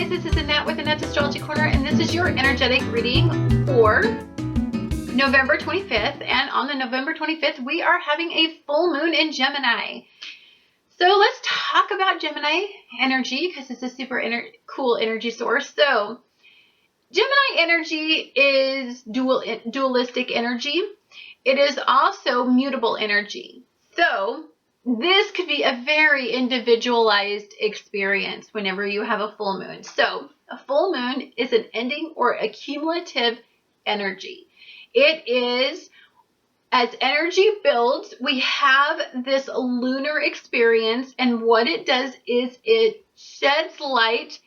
guys, this is Annette with Annette's Astrology Corner, and this is your energetic reading for November 25th. And on the November 25th, we are having a full moon in Gemini. So let's talk about Gemini energy because it's a super cool energy source. So Gemini energy is dualistic energy. It is also mutable energy. So this could be a very individualized experience whenever you have a full moon. So a full moon is an ending or a cumulative energy. It is, as energy builds, we have this lunar experience, and what it does is it sheds light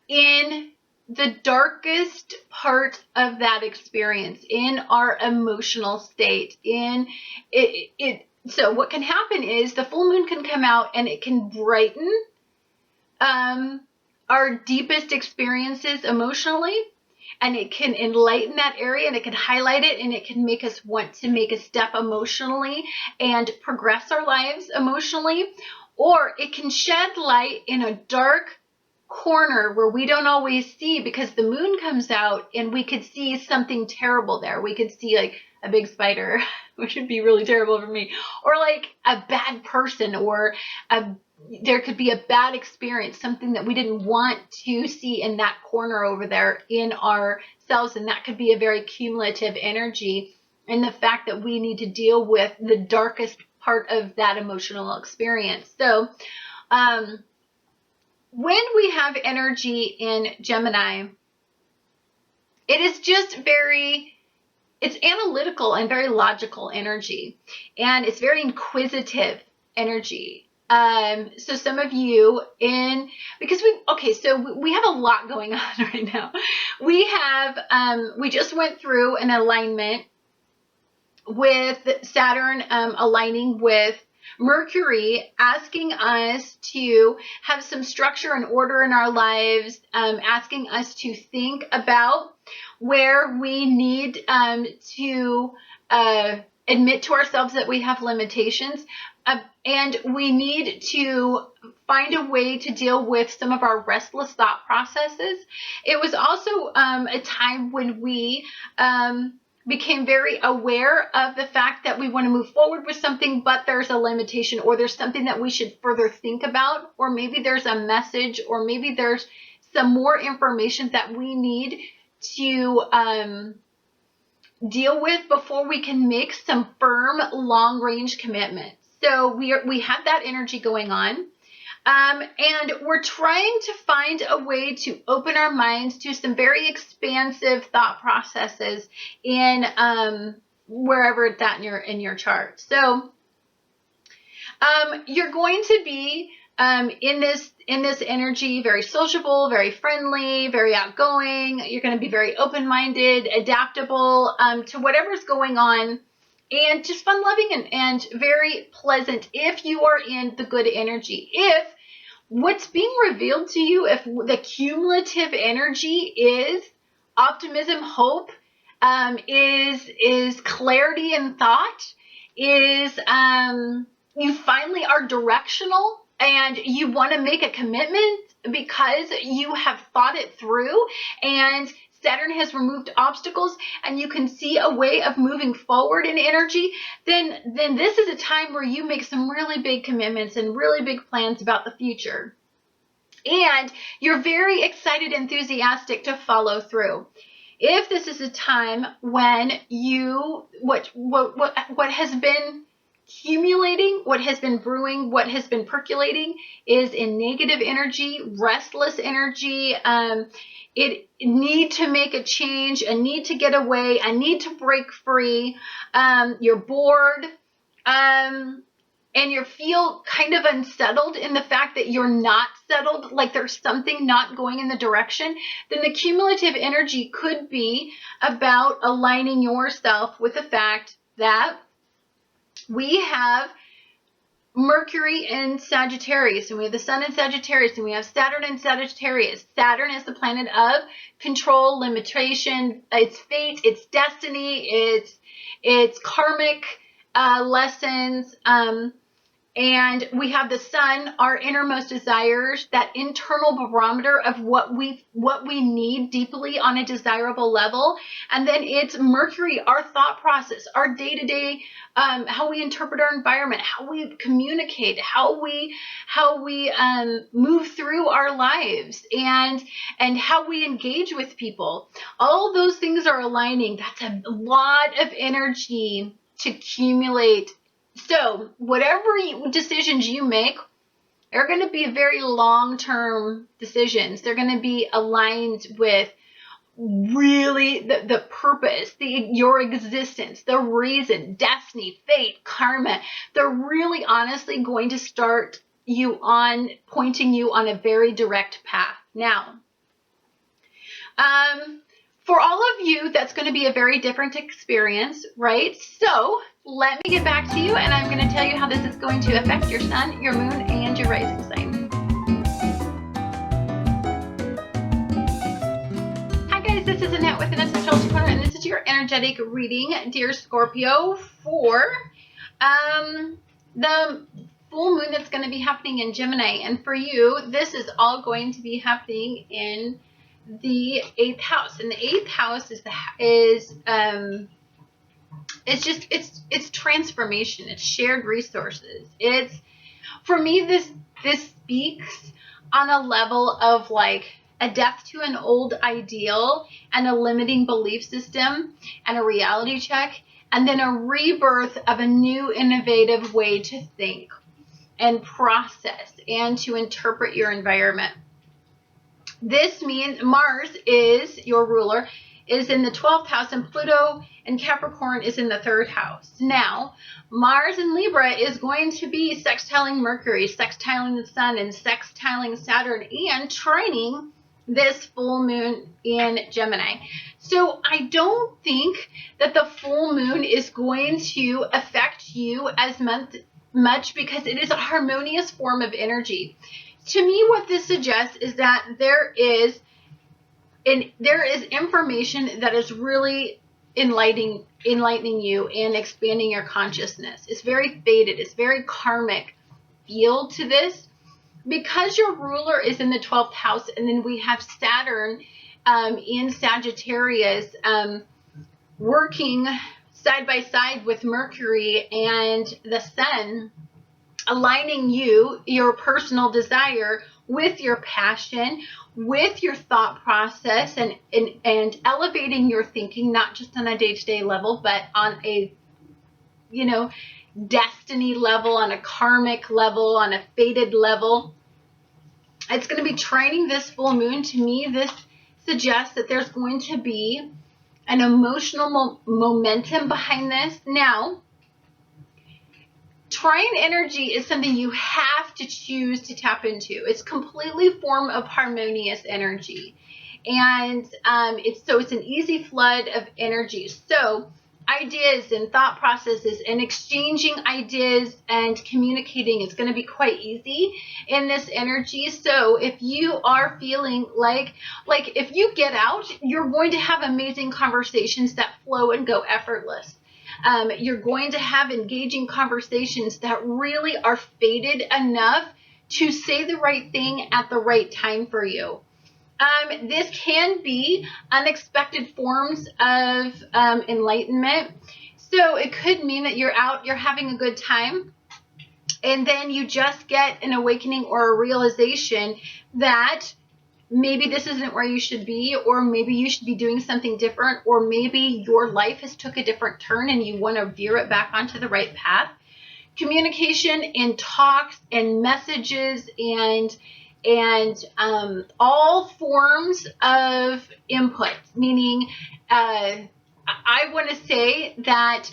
in the darkest part of that experience, in our emotional state, in it. So what can happen is the full moon can come out and it can brighten our deepest experiences emotionally, and it can enlighten that area, and it can highlight it, and it can make us want to make a step emotionally and progress our lives emotionally. Or it can shed light in a dark corner where we don't always see, because the moon comes out and we could see something terrible there. We could see like a big spider, which would be really terrible for me, or like a bad person, or there could be a bad experience, something that we didn't want to see in that corner over there in ourselves, and that could be a very cumulative energy, and the fact that we need to deal with the darkest part of that emotional experience. So when we have energy in Gemini, it is just it's analytical and very logical energy, and it's very inquisitive energy. So some of you because we have a lot going on right now. We just went through an alignment with Saturn aligning with Mercury, asking us to have some structure and order in our lives, asking us to think about where we need to admit to ourselves that we have limitations, and we need to find a way to deal with some of our restless thought processes. It was also a time when we became very aware of the fact that we want to move forward with something, but there's a limitation, or there's something that we should further think about, or maybe there's a message, or maybe there's some more information that we need to deal with before we can make some firm long-range commitments. So we have that energy going on. And we're trying to find a way to open our minds to some very expansive thought processes in wherever it's at in your chart. So you're going to be in this energy, very sociable, very friendly, very outgoing. You're going to be very open-minded, adaptable to whatever's going on, and just fun-loving and very pleasant if you are in the good energy. If what's being revealed to you, if the cumulative energy is optimism, hope, is clarity in thought, is you finally are directional and you want to make a commitment because you have thought it through, and Saturn has removed obstacles, and you can see a way of moving forward in energy, then this is a time where you make some really big commitments and really big plans about the future. And you're very excited, enthusiastic to follow through. If this is a time when what has been accumulating, what has been brewing, what has been percolating is in negative energy, restless energy, it need to make a change, a need to get away, a need to break free, you're bored, and you feel kind of unsettled in the fact that you're not settled, like there's something not going in the direction, then the cumulative energy could be about aligning yourself with the fact that we have Mercury in Sagittarius, and we have the Sun in Sagittarius, and we have Saturn in Sagittarius. Saturn is the planet of control, limitation, it's fate, it's destiny, it's karmic lessons, And we have the sun, our innermost desires, that internal barometer of what we need deeply on a desirable level. And then it's Mercury, our thought process, our day-to-day, how we interpret our environment, how we communicate, how we move through our lives, and how we engage with people. All those things are aligning. That's a lot of energy to accumulate. So whatever decisions you make are going to be very long-term decisions. They're going to be aligned with really the purpose, your existence, the reason, destiny, fate, karma. They're really honestly going to start pointing you on a very direct path. Now, for all of you, that's going to be a very different experience, right? So let me get back to you, and I'm going to tell you how this is going to affect your sun, your moon, and your rising sign. Hi guys, this is Annette with an Untitled Chapter, and this is your energetic reading, dear Scorpio, for the full moon that's going to be happening in Gemini. And for you, this is all going to be happening in the 8th house, and the 8th house it's transformation, it's shared resources. It's, for me, this speaks on a level of like a death to an old ideal and a limiting belief system and a reality check, and then a rebirth of a new innovative way to think and process and to interpret your environment. This means Mars is your ruler, is in the 12th house, and Pluto and Capricorn is in the 3rd house. Now, Mars in Libra is going to be sextiling Mercury, sextiling the Sun, and sextiling Saturn, and trining this full moon in Gemini. So I don't think that the full moon is going to affect you as much because it is a harmonious form of energy. To me, what this suggests is that there is information that is really enlightening you and expanding your consciousness. It's very fated. It's very karmic feel to this, because your ruler is in the 12th house, and then we have Saturn in Sagittarius working side by side with Mercury and the Sun, aligning your personal desire with your passion, with your thought process, and elevating your thinking, not just on a day-to-day level, but on a, destiny level, on a karmic level, on a fated level. It's going to be trining this full moon. To me, this suggests that there's going to be an emotional momentum behind this. Now, trine energy is something you have to choose to tap into. It's completely a form of harmonious energy. And it's an easy flood of energy. So ideas and thought processes and exchanging ideas and communicating is going to be quite easy in this energy. So if you are feeling like if you get out, you're going to have amazing conversations that flow and go effortless. You're going to have engaging conversations that really are fated enough to say the right thing at the right time for you. This can be unexpected forms of enlightenment. So it could mean that you're out, you're having a good time, and then you just get an awakening or a realization that maybe this isn't where you should be, or maybe you should be doing something different, or maybe your life has took a different turn and you want to veer it back onto the right path. Communication and talks and messages and all forms of input, meaning I want to say that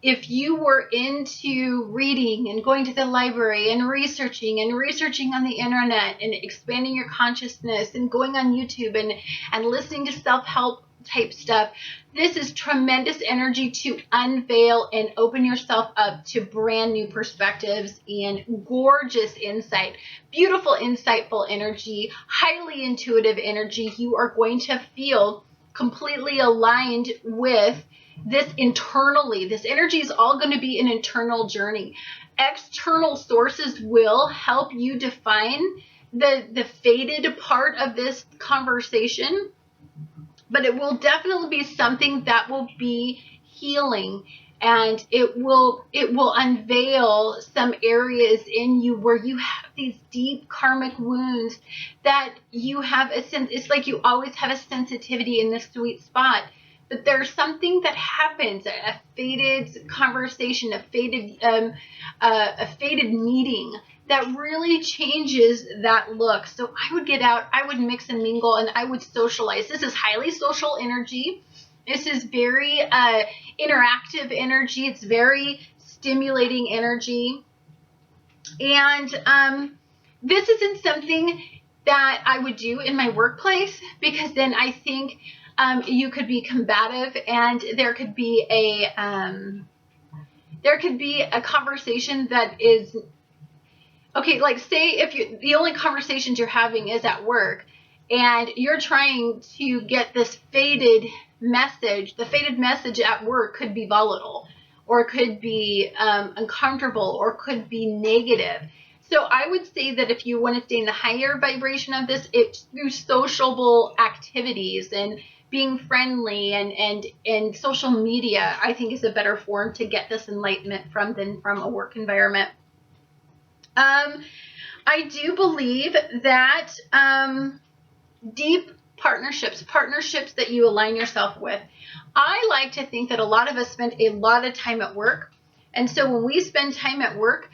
if you were into reading and going to the library and researching on the internet and expanding your consciousness and going on YouTube and listening to self-help type stuff, this is tremendous energy to unveil and open yourself up to brand new perspectives and gorgeous insight, beautiful, insightful energy, highly intuitive energy. You are going to feel completely aligned with this internally. This energy is all going to be an internal journey. External sources will help you define the faded part of this conversation, but it will definitely be something that will be healing, and it will unveil some areas in you where you have these deep karmic wounds that you have a sense. It's like you always have a sensitivity in this sweet spot, but there's something that happens, a faded conversation, a faded meeting that really changes that look. So I would get out, I would mix and mingle, and I would socialize. This is highly social energy. This is very interactive energy. It's very stimulating energy. And this isn't something that I would do in my workplace, because then I think you could be combative, and there could be a conversation that is, okay, like say if the only conversations you're having is at work, and you're trying to get this faded message. The faded message at work could be volatile, or could be uncomfortable, or could be negative. So I would say that if you want to stay in the higher vibration of this, it's through sociable activities and being friendly, and social media, I think, is a better form to get this enlightenment from than from a work environment. I do believe that deep partnerships that you align yourself with. I like to think that a lot of us spend a lot of time at work. And so when we spend time at work,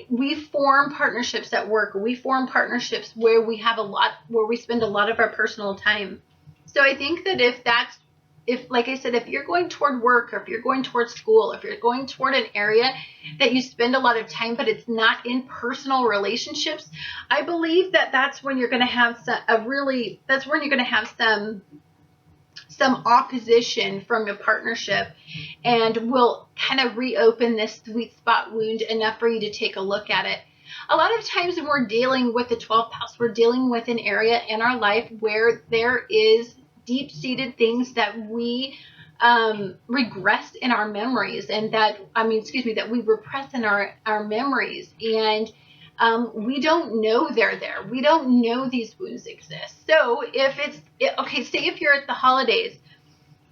we form partnerships at work. We form partnerships where we spend a lot of our personal time. So I think that like I said, if you're going toward work, or if you're going toward school, if you're going toward an area that you spend a lot of time, but it's not in personal relationships, I believe that that's when you're going to have some opposition from your partnership, and will kind of reopen this sweet spot wound enough for you to take a look at it. A lot of times when we're dealing with the 12th house, we're dealing with an area in our life where there is deep-seated things that we regress in our memories, and that we repress in our memories, and we don't know they're there. We don't know these wounds exist. So say if you're at the holidays,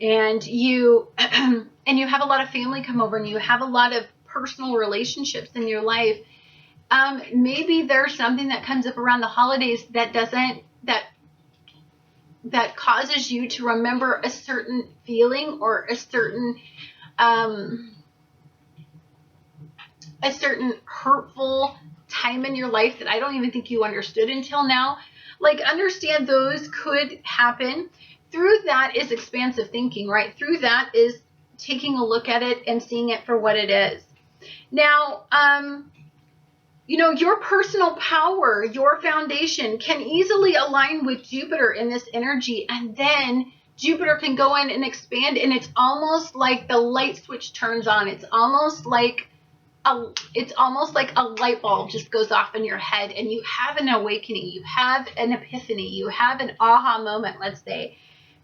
and you have a lot of family come over, and you have a lot of personal relationships in your life, maybe there's something that comes up around the holidays that causes you to remember a certain feeling, or a certain hurtful time in your life that I don't even think you understood until now. Like, understand those could happen. Through that is expansive thinking, right? Through that is taking a look at it and seeing it for what it is. Now, your personal power, your foundation can easily align with Jupiter in this energy, and then Jupiter can go in and expand, and it's almost like the light switch turns on. It's almost like a light bulb just goes off in your head, and you have an awakening, you have an epiphany, you have an aha moment, let's say.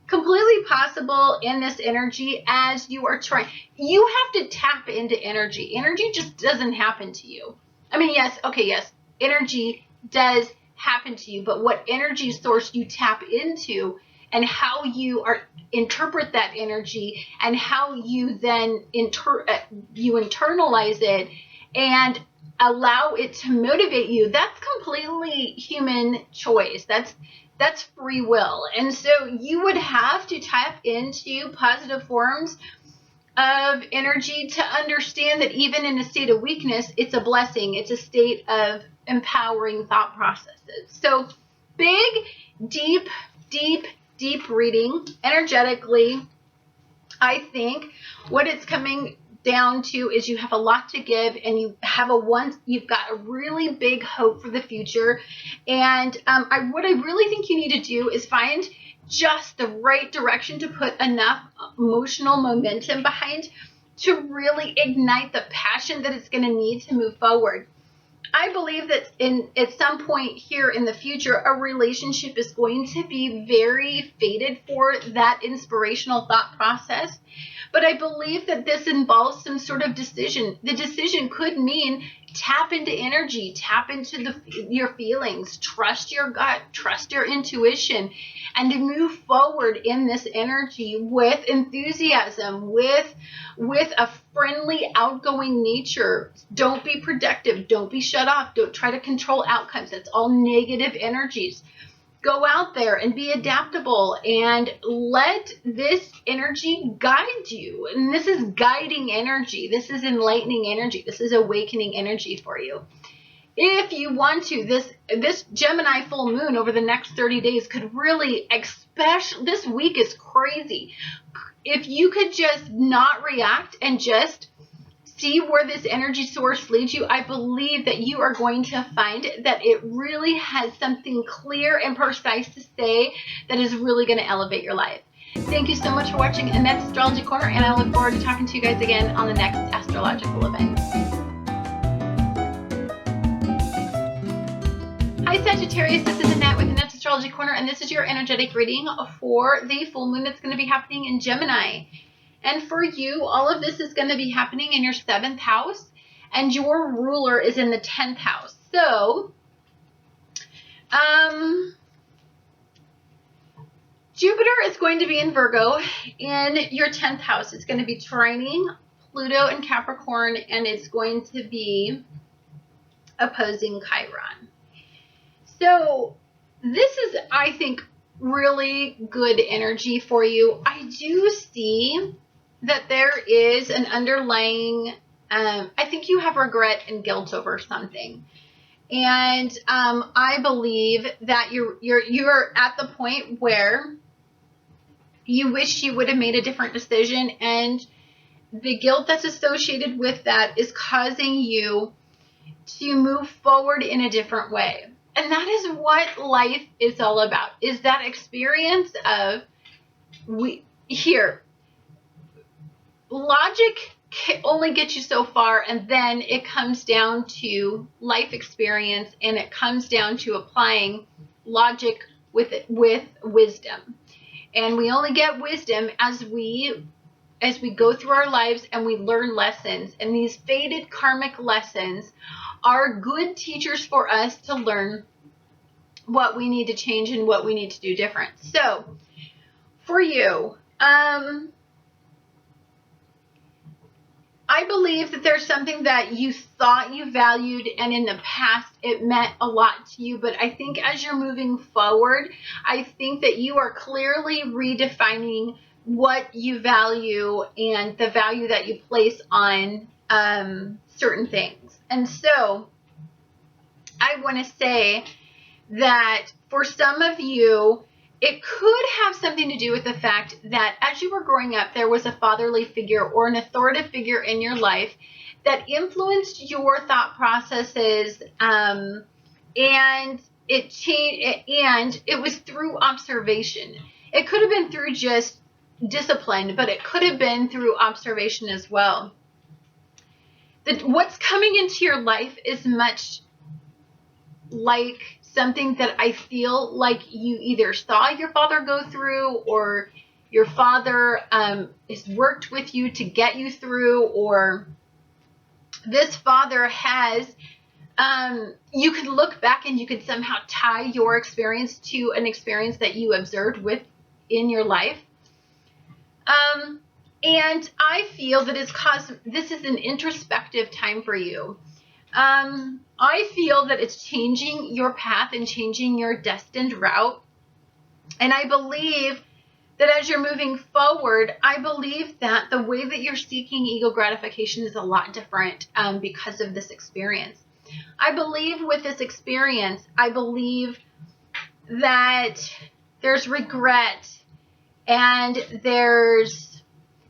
Completely possible in this energy as you are trying. You have to tap into energy. Energy just doesn't happen to you. I mean, yes, energy does happen to you, but what energy source you tap into, and how you interpret that energy, and how you then internalize it and allow it to motivate you, that's completely human choice. That's free will. And so you would have to tap into positive forms of energy to understand that even in a state of weakness, it's a blessing. It's a state of empowering thought processes. So big, deep reading energetically. I think what it's coming down to is you have a lot to give, and you've got a really big hope for the future. And what I really think you need to do is find just the right direction to put enough emotional momentum behind to really ignite the passion that it's going to need to move forward. I believe that at some point here in the future, a relationship is going to be very fated for that inspirational thought process. But I believe that this involves some sort of decision. The decision could mean tap into energy, tap into your feelings, trust your gut, trust your intuition, and to move forward in this energy with enthusiasm, with a friendly, outgoing nature. Don't be protective. Don't be shut off. Don't try to control outcomes. That's all negative energies. Go out there and be adaptable and let this energy guide you. And this is guiding energy. This is enlightening energy. This is awakening energy for you. If you want to, this Gemini full moon over the next 30 days could really, especially this week is crazy. If you could just not react and just see where this energy source leads you, I believe that you are going to find that it really has something clear and precise to say that is really going to elevate your life. Thank you so much for watching Annette's Astrology Corner, and I look forward to talking to you guys again on the next astrological event. Hi Sagittarius, this is Annette with Annette's Astrology Corner, and this is your energetic reading for the full moon that's going to be happening in Gemini. And for you, all of this is going to be happening in your 7th house, and your ruler is in the 10th house. So, Jupiter is going to be in Virgo in your 10th house. It's going to be trining Pluto and Capricorn, and it's going to be opposing Chiron. So, this is, I think, really good energy for you. I do see that there is an underlying, I think you have regret and guilt over something. And I believe that you're at the point where you wish you would have made a different decision, and the guilt that's associated with that is causing you to move forward in a different way. And that is what life is all about, is that experience of, logic only gets you so far, and then it comes down to life experience, and it comes down to applying logic with wisdom. And we only get wisdom as we go through our lives and we learn lessons. And these fated karmic lessons are good teachers for us to learn what we need to change and what we need to do different. So, for you, I believe that there's something that you thought you valued, and in the past it meant a lot to you, but I think as you're moving forward, I think that you are clearly redefining what you value and the value that you place on certain things. And so I want to say that for some of you, it could have something to do with the fact that as you were growing up, there was a fatherly figure or an authoritative figure in your life that influenced your thought processes, and it changed, and it was through observation. It could have been through just discipline, but it could have been through observation as well. What's coming into your life is much like something that I feel like you either saw your father go through, or your father has worked with you to get you through, or this father has, you could look back and you could somehow tie your experience to an experience that you observed in your life. And I feel that this is an introspective time for you. I feel that it's changing your path and changing your destined route. And I believe that as you're moving forward, I believe that the way that you're seeking ego gratification is a lot different because of this experience. I believe with this experience, I believe that there's regret, and there's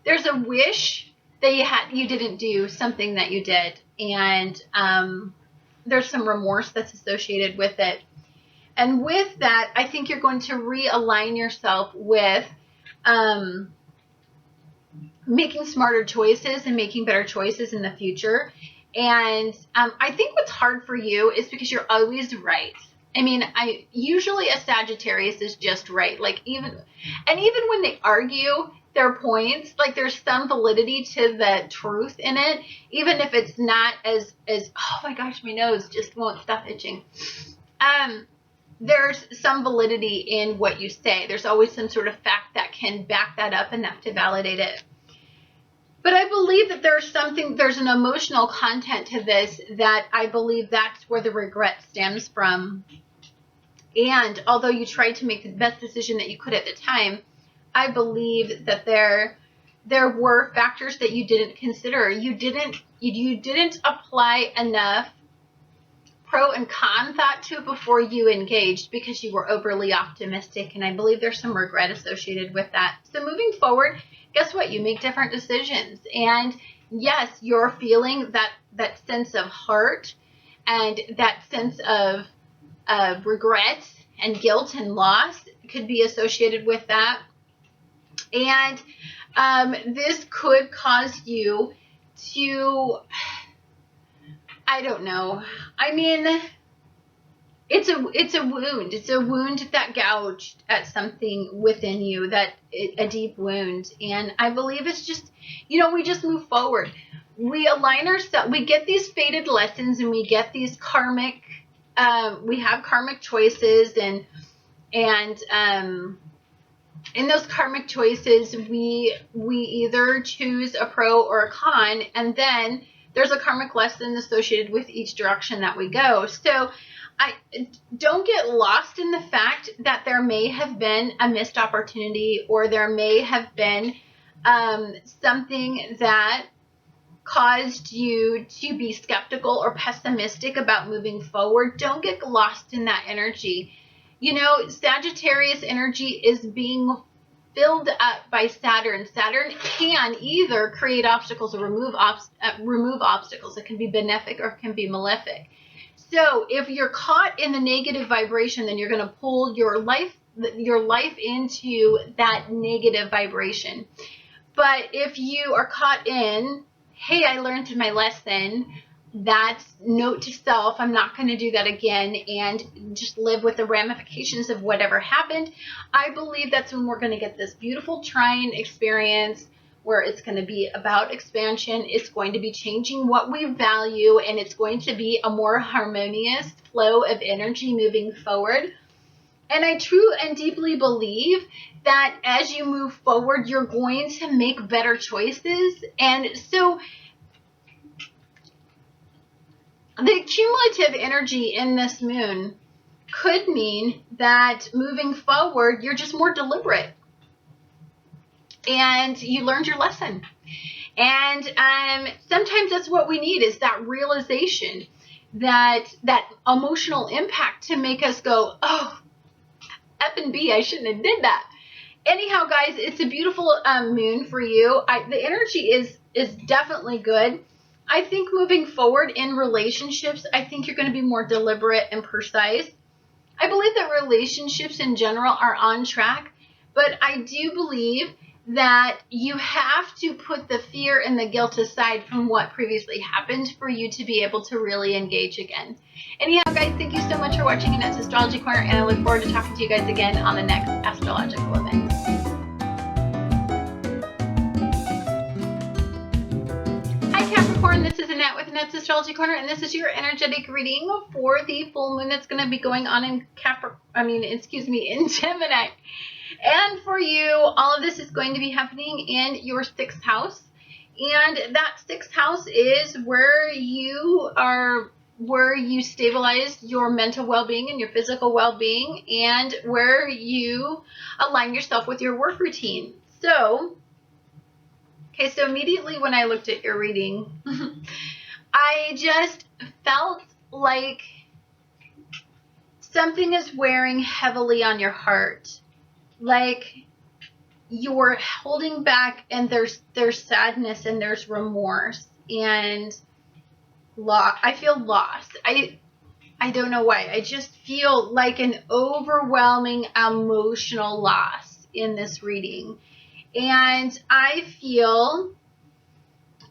a wish that you didn't do something that you did. And there's some remorse that's associated with it. And with that, I think you're going to realign yourself with making smarter choices and making better choices in the future. And I think what's hard for you is because you're always right. I mean, usually a Sagittarius is just right. Like even when they argue their points, like there's some validity to the truth in it, even if it's not as oh my gosh, my nose just won't stop itching. There's some validity in what you say. There's always some sort of fact that can back that up enough to validate it. But I believe that there's an emotional content to this that I believe that's where the regret stems from. And although you tried to make the best decision that you could at the time, I believe that there were factors that you didn't consider. You didn't apply enough pro and con thought to it before you engaged because you were overly optimistic, and I believe there's some regret associated with that. So moving forward, guess what? You make different decisions, and yes, you're feeling that sense of heart and that sense of regret and guilt and loss could be associated with that. And this could cause you to, I don't know. I mean, it's a wound. It's a wound that gouged at something within you, a deep wound. And I believe it's just, we just move forward. We align ourselves. We get these fated lessons, and we get these karmic. We have karmic choices, and in those karmic choices, we either choose a pro or a con, and then there's a karmic lesson associated with each direction that we go. So I don't get lost in the fact that there may have been a missed opportunity, or there may have been something that caused you to be skeptical or pessimistic about moving forward. Don't get lost in that energy. Sagittarius energy is being filled up by Saturn. Saturn can either create obstacles or remove obstacles. It can be benefic or it can be malefic. So if you're caught in the negative vibration, then you're going to pull your life into that negative vibration. But if you are caught in, hey, I learned my lesson, that's note to self, I'm not going to do that again, and just live with the ramifications of whatever happened, I believe that's when we're going to get this beautiful trine experience where it's going to be about expansion. It's going to be changing what we value, and it's going to be a more harmonious flow of energy moving forward. And I truly and deeply believe that as you move forward, you're going to make better choices. And so the cumulative energy in this moon could mean that moving forward, you're just more deliberate. And you learned your lesson. And sometimes that's what we need, is that realization, that emotional impact to make us go, oh, F and B, I shouldn't have did that. Anyhow, guys, it's a beautiful moon for you. The energy is definitely good. I think moving forward in relationships, I think you're going to be more deliberate and precise. I believe that relationships in general are on track, but I do believe that you have to put the fear and the guilt aside from what previously happened for you to be able to really engage again. Anyhow, guys, thank you so much for watching Annette's Astrology Corner, and I look forward to talking to you guys again on the next astrological event. Hi, Capricorn. This is Annette with Annette's Astrology Corner, and this is your energetic reading for the full moon that's going to be going on in Gemini. And for you, all of this is going to be happening in your 6th house. And that 6th house is where you stabilize your mental well-being and your physical well-being, and where you align yourself with your work routine. So immediately when I looked at your reading, I just felt like something is wearing heavily on your heart. Like you're holding back, and there's sadness, and there's remorse, and I feel lost. I don't know why. I just feel like an overwhelming emotional loss in this reading. And I feel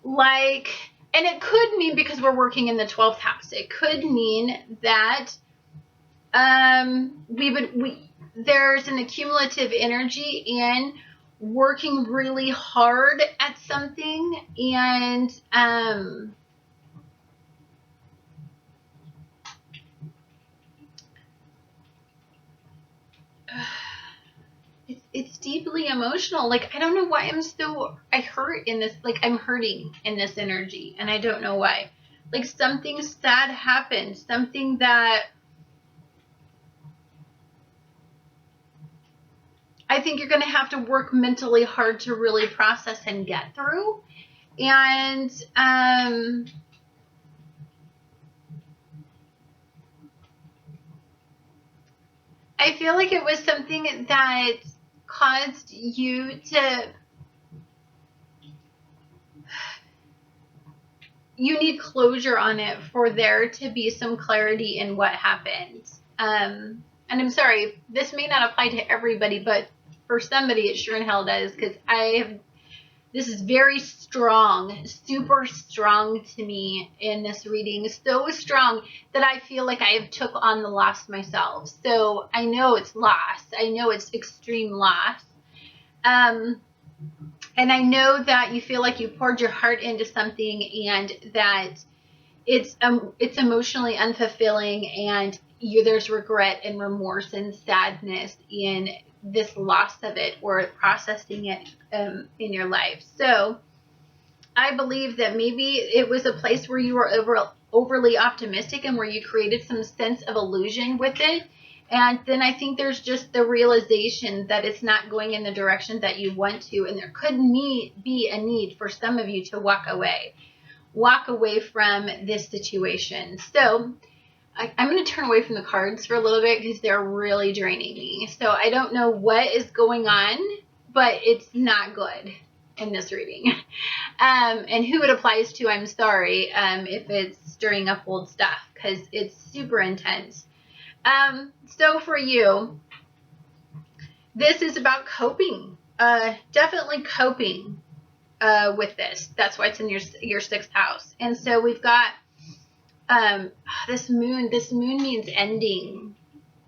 like And it could mean, because we're working in the 12th house, it could mean that there's an accumulative energy in working really hard at something, and it's deeply emotional. Like, I don't know why I hurt in this, like I'm hurting in this energy, and I don't know why. Like, something sad happened, something that I think you're going to have to work mentally hard to really process and get through. And I feel like it was something that caused you to, you need closure on it for there to be some clarity in what happened. And I'm sorry, this may not apply to everybody, but for somebody it sure in hell does, because this is very strong, super strong to me in this reading. So strong that I feel like I have took on the loss myself. So I know it's loss. I know it's extreme loss. And I know that you feel like you poured your heart into something, and that it's emotionally unfulfilling, and there's regret and remorse and sadness in this loss of it, or processing it in your life. So I believe that maybe it was a place where you were overly optimistic, and where you created some sense of illusion with it. And then I think there's just the realization that it's not going in the direction that you want to, and there could be a need for some of you to walk away from this situation. So I'm going to turn away from the cards for a little bit, because they're really draining me. So I don't know what is going on, but it's not good in this reading. And who it applies to, I'm sorry if it's stirring up old stuff, because it's super intense. So for you, this is about coping. Definitely coping with this. That's why it's in your 6th house. And so we've got this moon. This moon means ending.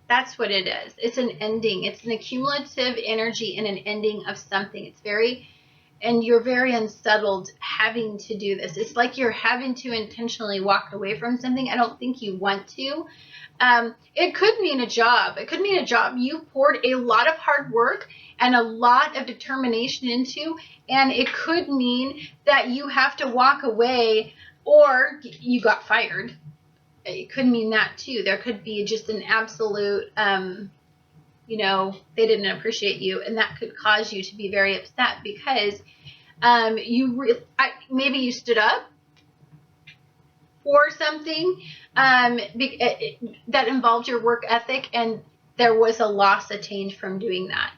That's what it is. It's an ending. It's an accumulative energy and an ending of something. And you're very unsettled having to do this. It's like you're having to intentionally walk away from something. I don't think you want to. It could mean a job. It could mean a job you poured a lot of hard work and a lot of determination into, and it could mean that you have to walk away, or you got fired. It could mean that too. There could be just an absolute, they didn't appreciate you, and that could cause you to be very upset, because maybe you stood up for something that involved your work ethic, and there was a loss attained from doing that.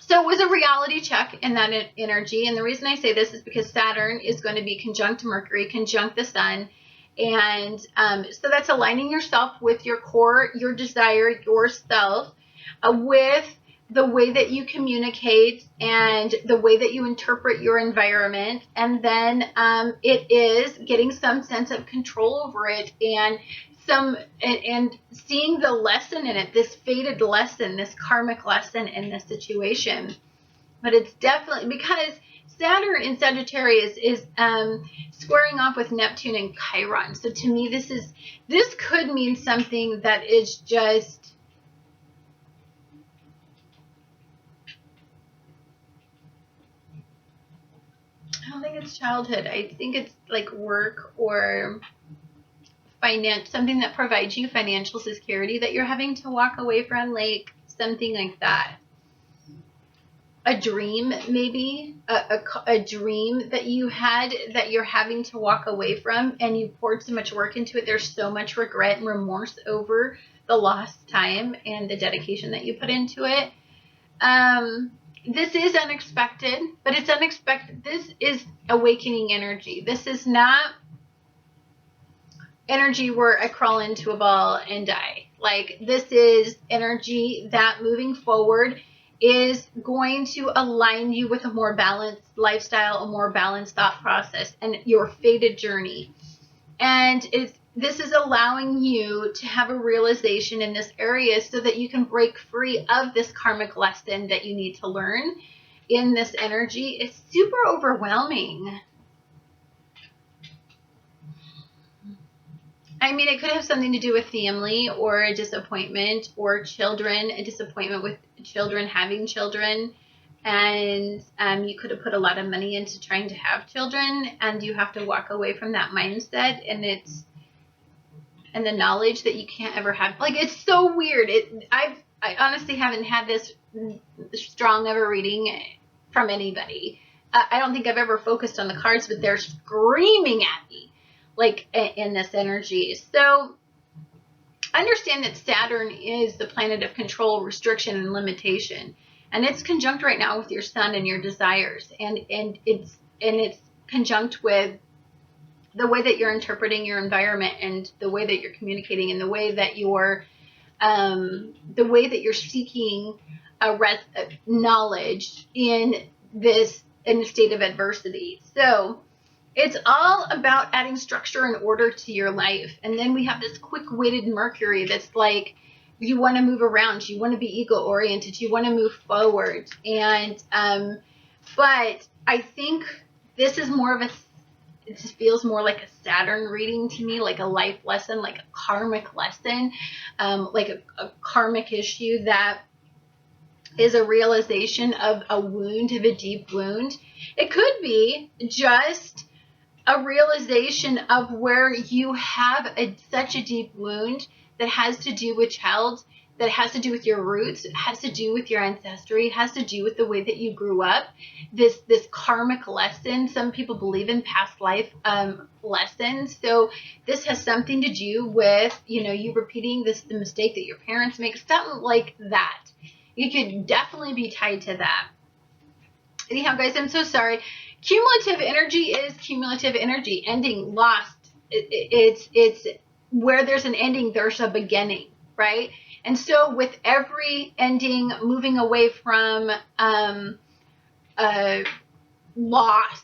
So it was a reality check in that energy. And the reason I say this is because Saturn is going to be conjunct Mercury, conjunct the Sun. And so that's aligning yourself with your core, your desire, yourself, with the way that you communicate and the way that you interpret your environment. And then it is getting some sense of control over it, and seeing the lesson in it, this fated lesson, this karmic lesson in this situation. But it's definitely because Saturn in Sagittarius is squaring off with Neptune and Chiron. So to me, this could mean something that is just, I don't think it's childhood. I think it's like work or something that provides you financial security that you're having to walk away from, like something like that. A dream, maybe a dream that you had that you're having to walk away from, and you poured so much work into it. There's so much regret and remorse over the lost time and the dedication that you put into it. This is unexpected, but it's unexpected. This is awakening energy. This is not energy where I crawl into a ball and die. Like, this is energy that moving forward is going to align you with a more balanced lifestyle, a more balanced thought process, and your fated journey. And this is allowing you to have a realization in this area so that you can break free of this karmic lesson that you need to learn in this energy. It's super overwhelming. I mean, it could have something to do with family or a disappointment or children, a disappointment with children having children. And you could have put a lot of money into trying to have children, and you have to walk away from that mindset, and the knowledge that you can't ever have. Like, it's so weird. I honestly haven't had this strong of a reading from anybody. I don't think I've ever focused on the cards, but they're screaming at me, like, in this energy. So understand that Saturn is the planet of control, restriction, and limitation. And it's conjunct right now with your sun and your desires. And it's conjunct with the way that you're interpreting your environment, and the way that you're communicating, and the way that you're seeking knowledge in a state of adversity. So it's all about adding structure and order to your life. And then we have this quick-witted Mercury that's like, you want to move around, you want to be ego-oriented, you want to move forward. And but I think this is more of it just feels more like a Saturn reading to me, like a life lesson, like a karmic lesson, like a karmic issue that is a realization of a wound, of a deep wound. It could be just a realization of where you have such a deep wound that has to do with that has to do with your roots, it has to do with your ancestry, it has to do with the way that you grew up. This karmic lesson, some people believe in past life lessons. So this has something to do with, you repeating the mistake that your parents make, something like that. You could definitely be tied to that. Anyhow, guys, I'm so sorry. Cumulative energy is cumulative energy. Ending, lost. It's where there's an ending, there's a beginning, right? And so with every ending, moving away from loss,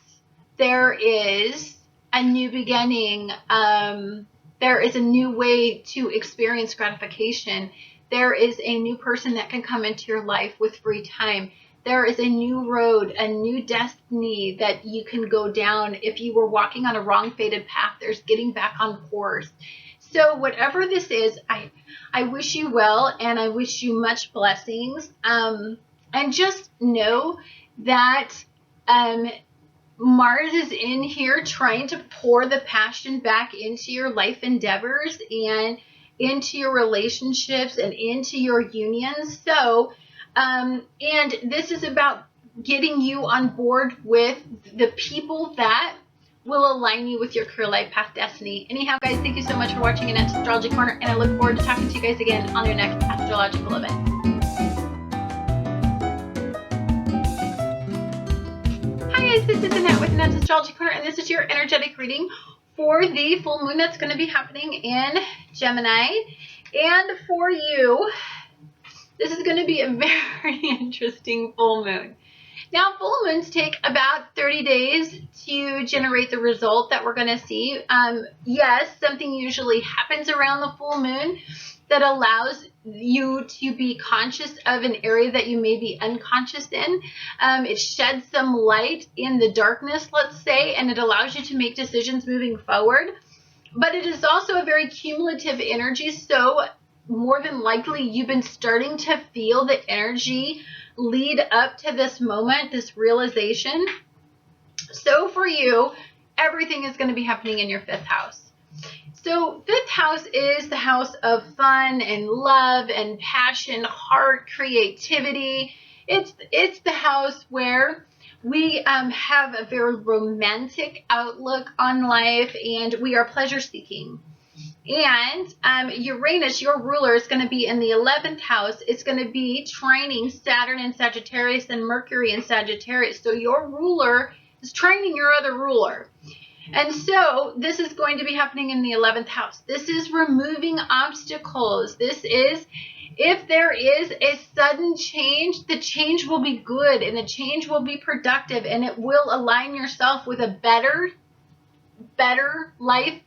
there is a new beginning. There is a new way to experience gratification. There is a new person that can come into your life with free time. There is a new road, a new destiny that you can go down. If you were walking on a wrong fated path, there's getting back on course. So whatever this is, I wish you well, and I wish you much blessings. And just know that Mars is in here trying to pour the passion back into your life endeavors and into your relationships and into your unions. So, and this is about getting you on board with the people that will align you with your career, life, path, destiny. Anyhow, guys, thank you so much for watching an Astrology Corner, and I look forward to talking to you guys again on your next astrological event. Hi guys, this is Annette with Annette's Astrology Corner, and this is your energetic reading for the full moon that's going to be happening in Gemini. And for you, this is going to be a very interesting full moon. Now, full moons take about 30 days to generate the result that we're going to see. Yes, something usually happens around the full moon that allows you to be conscious of an area that you may be unconscious in. It sheds some light in the darkness, let's say, and it allows you to make decisions moving forward. But it is also a very cumulative energy, so more than likely you've been starting to feel the energy lead up to this moment, this realization. So for you, everything is going to be happening in your 5th house. So 5th house is the house of fun and love and passion, heart, creativity. It's the house where we have a very romantic outlook on life, and we are pleasure seeking. And Uranus, your ruler, is going to be in the 11th house. It's going to be trining Saturn in Sagittarius and Mercury in Sagittarius. So your ruler is trining your other ruler. And so this is going to be happening in the 11th house. This is removing obstacles. This is If there is a sudden change, the change will be good and the change will be productive, and it will align yourself with a better life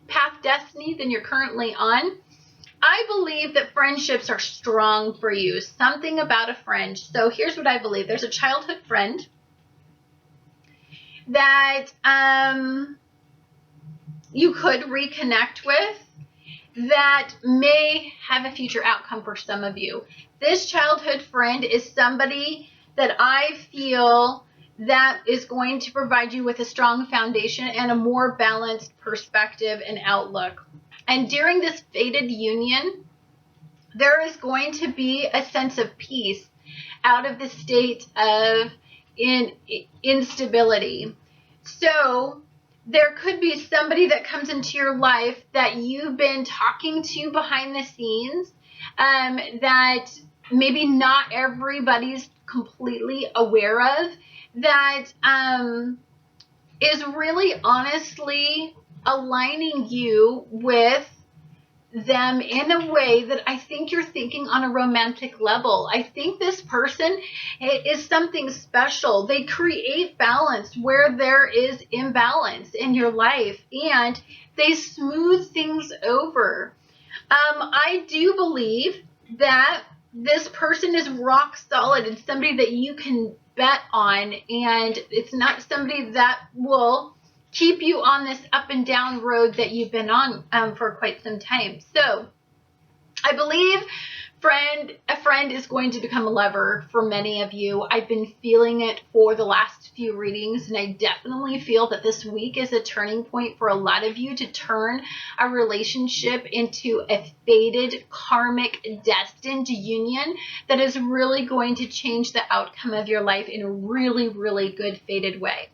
path destiny than you're currently on. I believe that friendships are strong for you. Something about a friend. So here's what I believe. There's a childhood friend that you could reconnect with that may have a future outcome for some of you. This childhood friend is somebody that I feel that is going to provide you with a strong foundation and a more balanced perspective and outlook. And during this fated union, there is going to be a sense of peace out of the state of instability. So there could be somebody that comes into your life that you've been talking to behind the scenes, that maybe not everybody's completely aware of, that is really honestly aligning you with them in a way that I think you're thinking on a romantic level. I think this person is something special. They create balance where there is imbalance in your life, and they smooth things over. I do believe that this person is rock solid and somebody that you can bet on, and it's not somebody that will keep you on this up and down road that you've been on for quite some time. So I believe a friend is going to become a lover for many of you. I've been feeling it for the last few readings, and I definitely feel that this week is a turning point for a lot of you to turn a relationship into a fated, karmic, destined union that is really going to change the outcome of your life in a really, really good fated way.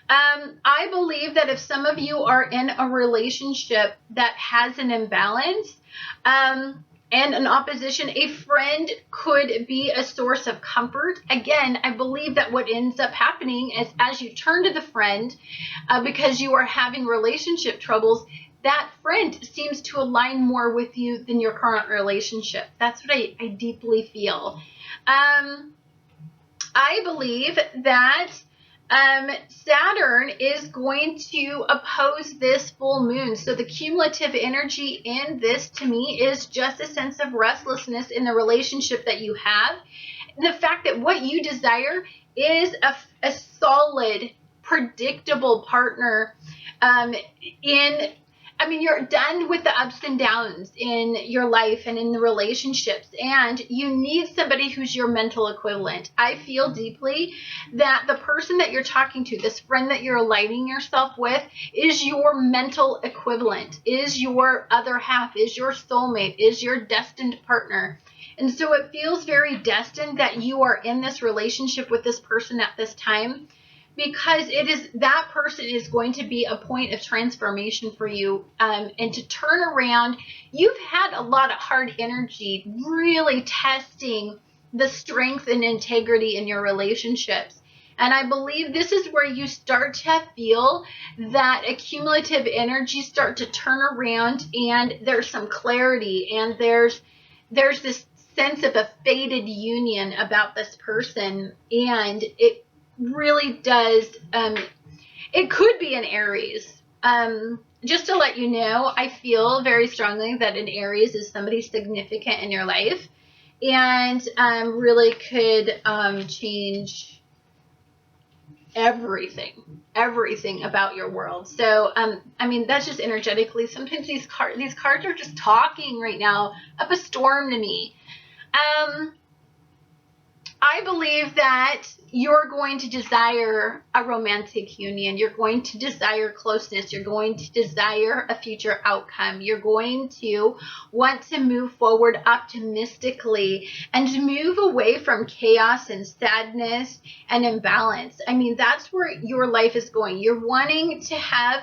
I believe that if some of you are in a relationship that has an imbalance and an opposition, a friend could be a source of comfort. Again, I believe that what ends up happening is as you turn to the friend because you are having relationship troubles, that friend seems to align more with you than your current relationship. That's what I deeply feel. I believe that Saturn is going to oppose this full moon. So the cumulative energy in this to me is just a sense of restlessness in the relationship that you have. And the fact that what you desire is a solid, predictable partner you're done with the ups and downs in your life and in the relationships, and you need somebody who's your mental equivalent. I feel deeply that the person that you're talking to, this friend that you're aligning yourself with, is your mental equivalent, is your other half, is your soulmate, is your destined partner. And so it feels very destined that you are in this relationship with this person at this time, because that person is going to be a point of transformation for you, and to turn around. You've had a lot of hard energy really testing the strength and integrity in your relationships. And I believe this is where you start to feel that accumulative energy start to turn around, and there's some clarity, and there's this sense of a fated union about this person, and it really does. It could be an Aries. Just to let you know, I feel very strongly that an Aries is somebody significant in your life, and really could change everything about your world. So that's just energetically. Sometimes these cards are just talking right now up a storm to me. I believe that you're going to desire a romantic union. You're going to desire closeness. You're going to desire a future outcome. You're going to want to move forward optimistically and move away from chaos and sadness and imbalance. That's where your life is going. You're wanting to have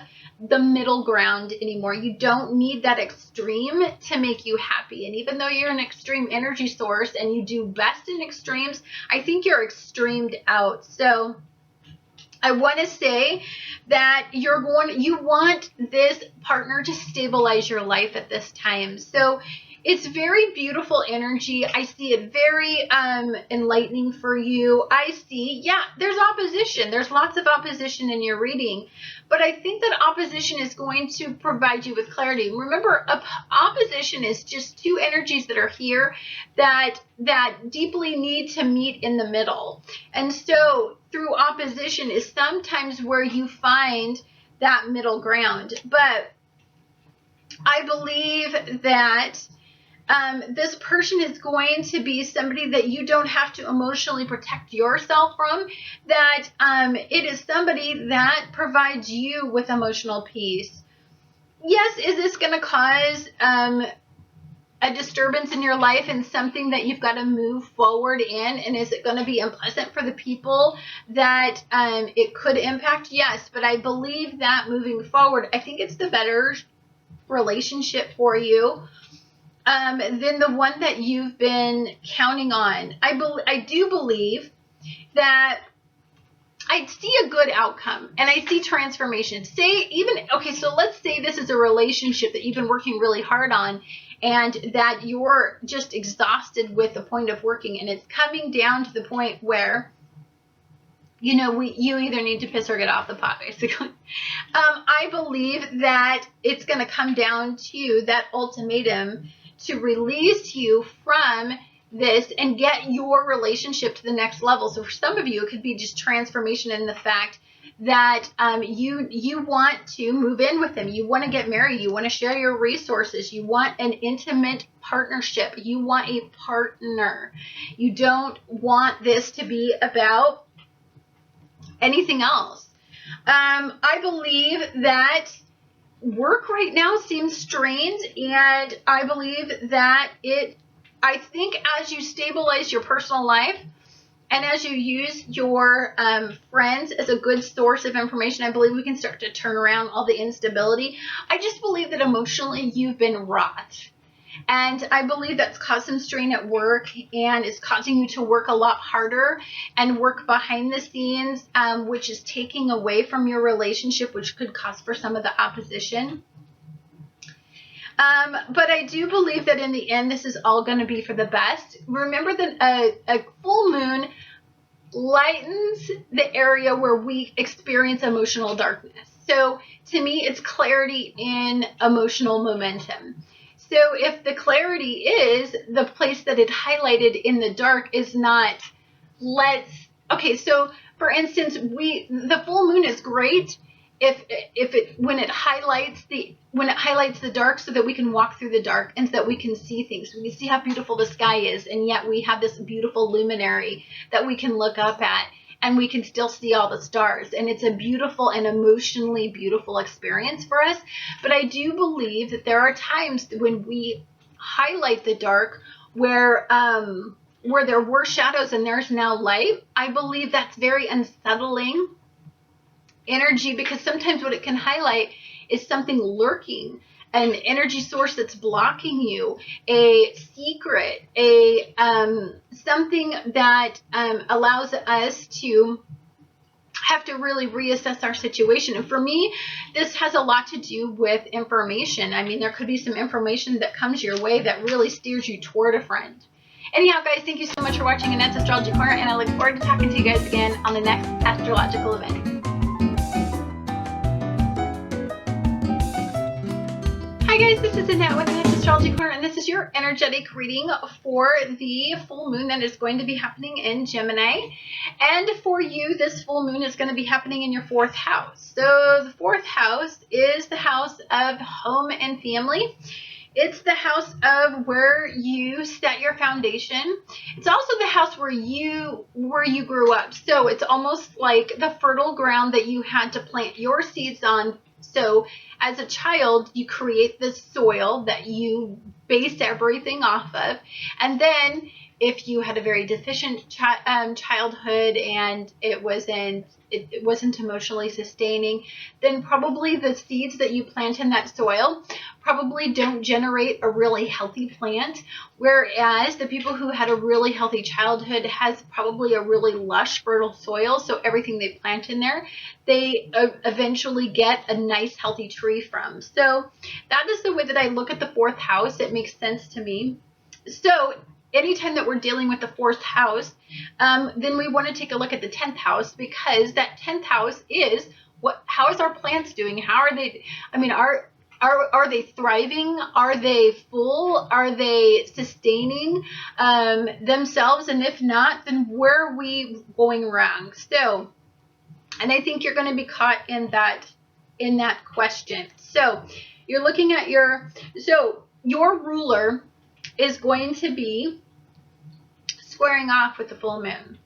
the middle ground anymore. You don't need that extreme to make you happy. And even though you're an extreme energy source and you do best in extremes, I think you're extremed out. So I want to say that you want this partner to stabilize your life at this time. So It's very beautiful energy. I see it very enlightening for you. I see, yeah, there's opposition. There's lots of opposition in your reading. But I think that opposition is going to provide you with clarity. Remember, opposition is just two energies that are here that deeply need to meet in the middle. And so through opposition is sometimes where you find that middle ground. But I believe that this person is going to be somebody that you don't have to emotionally protect yourself from, that it is somebody that provides you with emotional peace. Yes, is this going to cause a disturbance in your life and something that you've got to move forward in? And is it going to be unpleasant for the people that it could impact? Yes, but I believe that moving forward, I think it's the better relationship for you than the one that you've been counting on. I do believe that I see a good outcome and I see transformation. So let's say this is a relationship that you've been working really hard on and that you're just exhausted with the point of working, and it's coming down to the point where, you either need to piss or get off the pot, basically. I believe that it's going to come down to that ultimatum to release you from this and get your relationship to the next level. So for some of you, it could be just transformation in the fact that you want to move in with them. You want to get married. You want to share your resources. You want an intimate partnership. You want a partner. You don't want this to be about anything else. I believe that work right now seems strained, and I believe that I think as you stabilize your personal life and as you use your friends as a good source of information, I believe we can start to turn around all the instability. I just believe that emotionally you've been wrought. And I believe that's caused some strain at work and is causing you to work a lot harder and work behind the scenes, which is taking away from your relationship, which could cause for some of the opposition. But I do believe that in the end, this is all going to be for the best. Remember that a full moon lightens the area where we experience emotional darkness. So to me, it's clarity in emotional momentum. So if the clarity is the place that it highlighted in the dark is not, so for instance, the full moon is great when it highlights the dark, so that we can walk through the dark and so that we can see things. We can see how beautiful the sky is, and yet we have this beautiful luminary that we can look up at, and we can still see all the stars. And it's a beautiful and emotionally beautiful experience for us. But I do believe that there are times when we highlight the dark where there were shadows and there's now light. I believe that's very unsettling energy, because sometimes what it can highlight is something lurking, an energy source that's blocking you, a secret, something that allows us to have to really reassess our situation. And for me, this has a lot to do with information. I mean, there could be some information that comes your way that really steers you toward a friend. Anyhow, guys, thank you so much for watching Annette's Astrology Corner, and I look forward to talking to you guys again on the next astrological event. Hi guys, this is Annette with Annette's Astrology Corner, and this is your energetic reading for the full moon that is going to be happening in Gemini. And for you, this full moon is going to be happening in your 4th house. So the 4th house is the house of home and family. It's the house of where you set your foundation. It's also the house where you grew up. So it's almost like the fertile ground that you had to plant your seeds on. So as a child, you create this soil that you base everything off of. And then if you had a very deficient childhood and it wasn't emotionally sustaining, then probably the seeds that you plant in that soil probably don't generate a really healthy plant, whereas the people who had a really healthy childhood has probably a really lush, fertile soil, so everything they plant in there, they eventually get a nice, healthy tree from. So that is the way that I look at the 4th house. It makes sense to me. So anytime that we're dealing with the 4th house, then we want to take a look at the 10th house, because that 10th house is how is our plants doing? How are they? I mean, are they thriving? Are they full? Are they sustaining themselves? And if not, then where are we going wrong? So, and I think you're going to be caught in that question. So you're looking at your ruler is going to be squaring off with the full moon.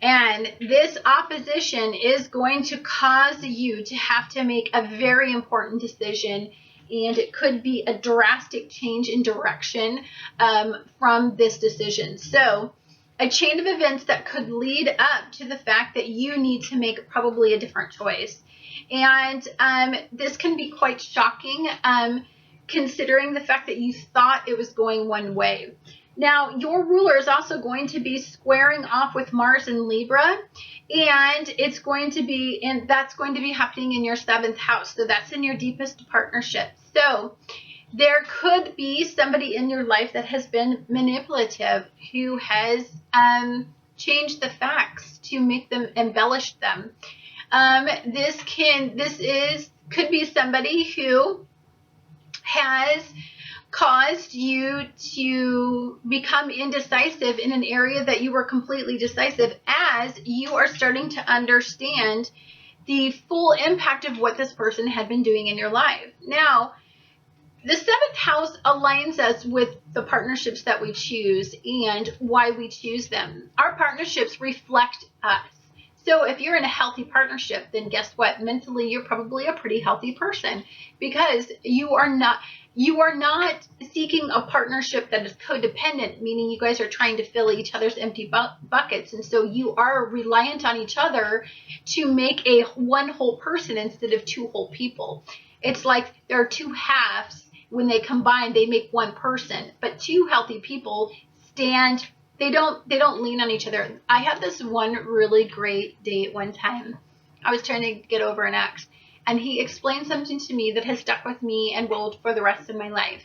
And this opposition is going to cause you to have to make a very important decision, and it could be a drastic change in direction from this decision. So a chain of events that could lead up to the fact that you need to make probably a different choice. And this can be quite shocking, considering the fact that you thought it was going one way. Now, your ruler is also going to be squaring off with Mars in Libra, and that's going to be happening in your 7th house. So that's in your deepest partnership. So there could be somebody in your life that has been manipulative, who has changed the facts to make them, embellish them. Could be somebody who has caused you to become indecisive in an area that you were completely decisive, as you are starting to understand the full impact of what this person had been doing in your life. Now, the 7th house aligns us with the partnerships that we choose and why we choose them. Our partnerships reflect us. So if you're in a healthy partnership, then guess what? Mentally, you're probably a pretty healthy person, because you are not seeking a partnership that is codependent, meaning you guys are trying to fill each other's empty buckets. And so you are reliant on each other to make a one whole person instead of 2 whole people. It's like there are 2 halves. When they combine, they make one person. But 2 healthy people they don't lean on each other. I had this one really great date one time. I was trying to get over an ex, and he explained something to me that has stuck with me and will for the rest of my life.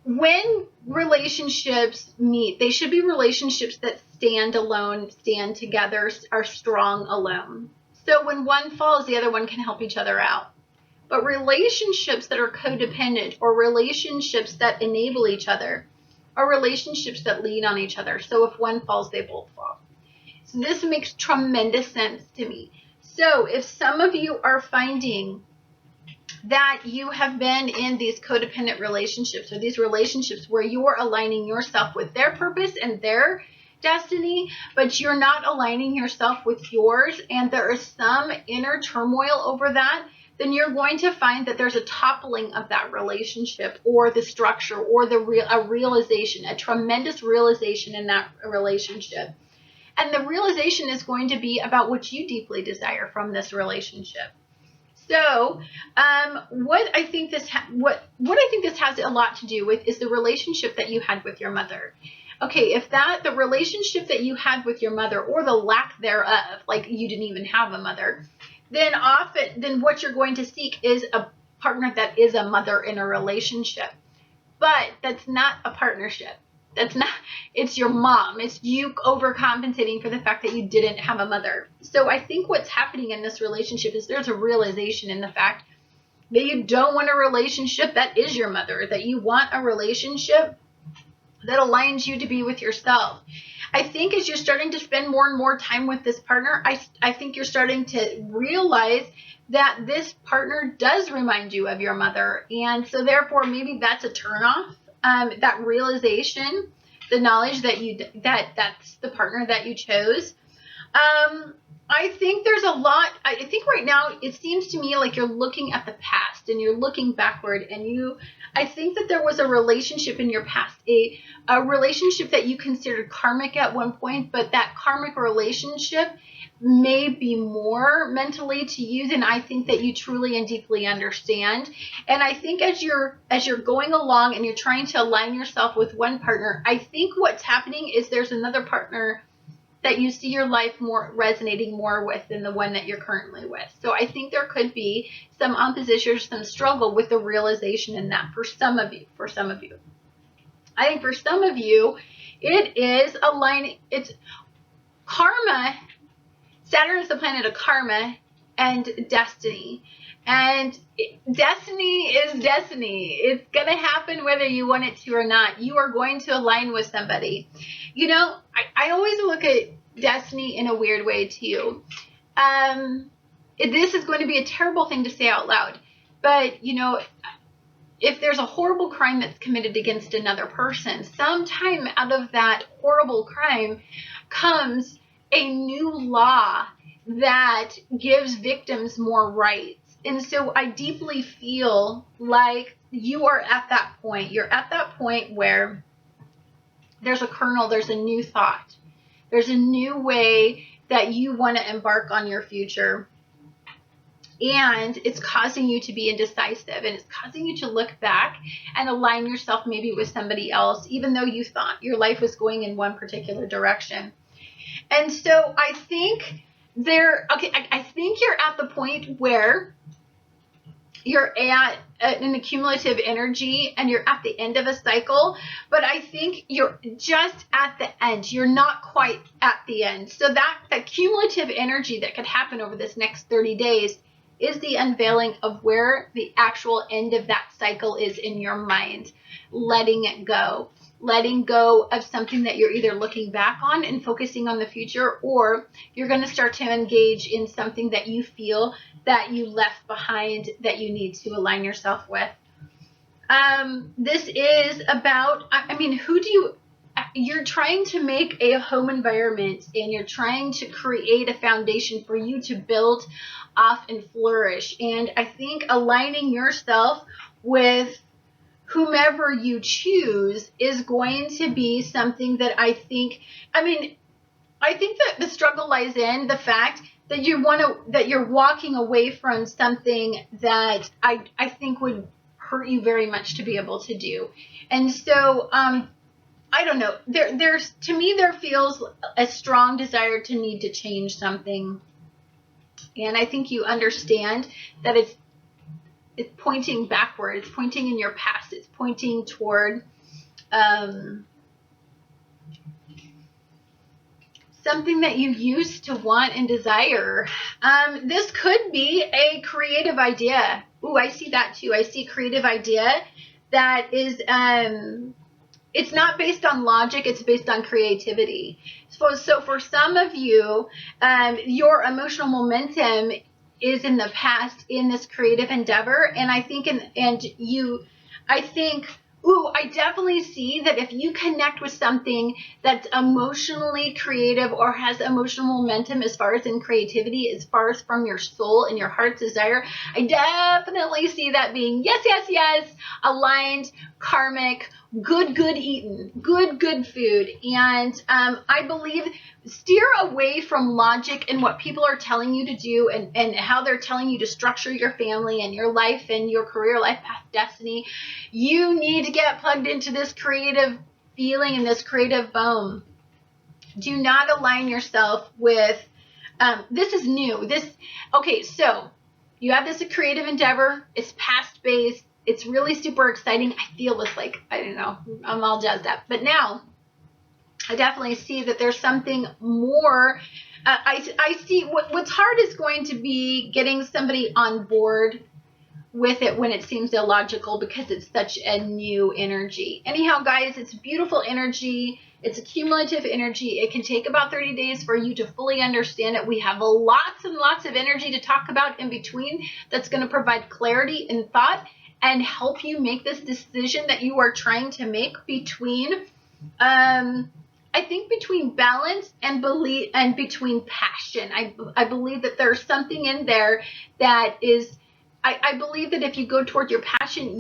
When relationships meet, they should be relationships that stand alone, stand together, are strong alone. So when one falls, the other one can help each other out. But relationships that are codependent, or relationships that enable each other, are relationships that lean on each other. So if one falls, they both fall. So this makes tremendous sense to me. So if some of you are finding that you have been in these codependent relationships, or these relationships where you are aligning yourself with their purpose and their destiny, but you're not aligning yourself with yours, and there is some inner turmoil over that, then you're going to find that there's a toppling of that relationship, or the structure, or a realization, a tremendous realization in that relationship. And the realization is going to be about what you deeply desire from this relationship. So, what I think this has a lot to do with is the relationship that you had with your mother. Okay, if the relationship that you had with your mother, or the lack thereof, like you didn't even have a mother, then what you're going to seek is a partner that is a mother in a relationship. But that's not a partnership. It's your mom. It's you overcompensating for the fact that you didn't have a mother. So I think what's happening in this relationship is there's a realization in the fact that you don't want a relationship that is your mother, that you want a relationship that aligns you to be with yourself. I think as you're starting to spend more and more time with this partner, I think you're starting to realize that this partner does remind you of your mother. And so therefore, maybe that's a turnoff, that realization, the knowledge that that's the partner that you chose. I think there's a lot. I think right now it seems to me like you're looking at the past and you're looking backward, and I think that there was a relationship in your past, a relationship that you considered karmic at one point, but that karmic relationship may be more mentally to you than I think that you truly and deeply understand. And I think as you're going along and you're trying to align yourself with one partner, I think what's happening is there's another partner that you see your life more resonating more with than the one that you're currently with. So I think there could be some opposition or some struggle with the realization in that for some of you. I think for some of you, it is aligning. It's karma. Saturn is the planet of karma and destiny. And destiny is destiny. It's going to happen whether you want it to or not. You are going to align with somebody. You know, I always look at destiny in a weird way too. This is going to be a terrible thing to say out loud. But, you know, if there's a horrible crime that's committed against another person, sometime out of that horrible crime comes a new law that gives victims more rights. And so I deeply feel like you are at that point. You're at that point where there's a kernel, there's a new thought, there's a new way that you want to embark on your future. And it's causing you to be indecisive, and it's causing you to look back and align yourself maybe with somebody else, even though you thought your life was going in one particular direction. And so I think I think you're at the point where you're at an accumulative energy and you're at the end of a cycle, but I think you're just at the end. You're not quite at the end. So that cumulative energy that could happen over this next 30 days is the unveiling of where the actual end of that cycle is in your mind, letting it go. Letting go of something that you're either looking back on and focusing on the future, or you're going to start to engage in something that you feel that you left behind that you need to align yourself with. This is about, you're trying to make a home environment and you're trying to create a foundation for you to build off and flourish. And I think aligning yourself with whomever you choose is going to be something that I think that the struggle lies in the fact that you're walking away from something that I think would hurt you very much to be able to do. And so, I don't know, to me, there feels a strong desire to need to change something. And I think you understand that it's pointing backward. It's pointing in your past. It's pointing toward something that you used to want and desire. This could be a creative idea. Ooh, I see that too. I see creative idea that is, it's not based on logic. It's based on creativity. So for some of you, your emotional momentum is in the past in this creative endeavor. And I think, I definitely see that if you connect with something that's emotionally creative or has emotional momentum as far as in creativity, as far as from your soul and your heart's desire, I definitely see that being yes, aligned, karmic, good eaten, good food. And I believe steer away from logic and what people are telling you to do and how they're telling you to structure your family and your life and your career, life path, destiny. You need to get plugged into this creative feeling and this creative bone. Do not align yourself with, this is new. So you have this creative endeavor. It's past-based. It's really super exciting. I feel this I'm all jazzed up. But now I definitely see that there's something more. I see what's hard is going to be getting somebody on board with it when it seems illogical because it's such a new energy. Anyhow, guys, it's beautiful energy. It's a cumulative energy. It can take about 30 days for you to fully understand it. We have lots and lots of energy to talk about in between that's going to provide clarity and thought and help you make this decision that you are trying to make between I think between balance and belief and between passion. I believe that there's something in there that is, I believe that if you go toward your passion,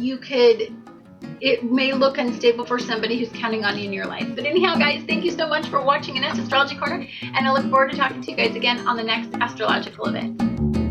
it may look unstable for somebody who's counting on you in your life. But anyhow, guys, thank you so much for watching Annette's Astrology Corner, and I look forward to talking to you guys again on the next astrological event.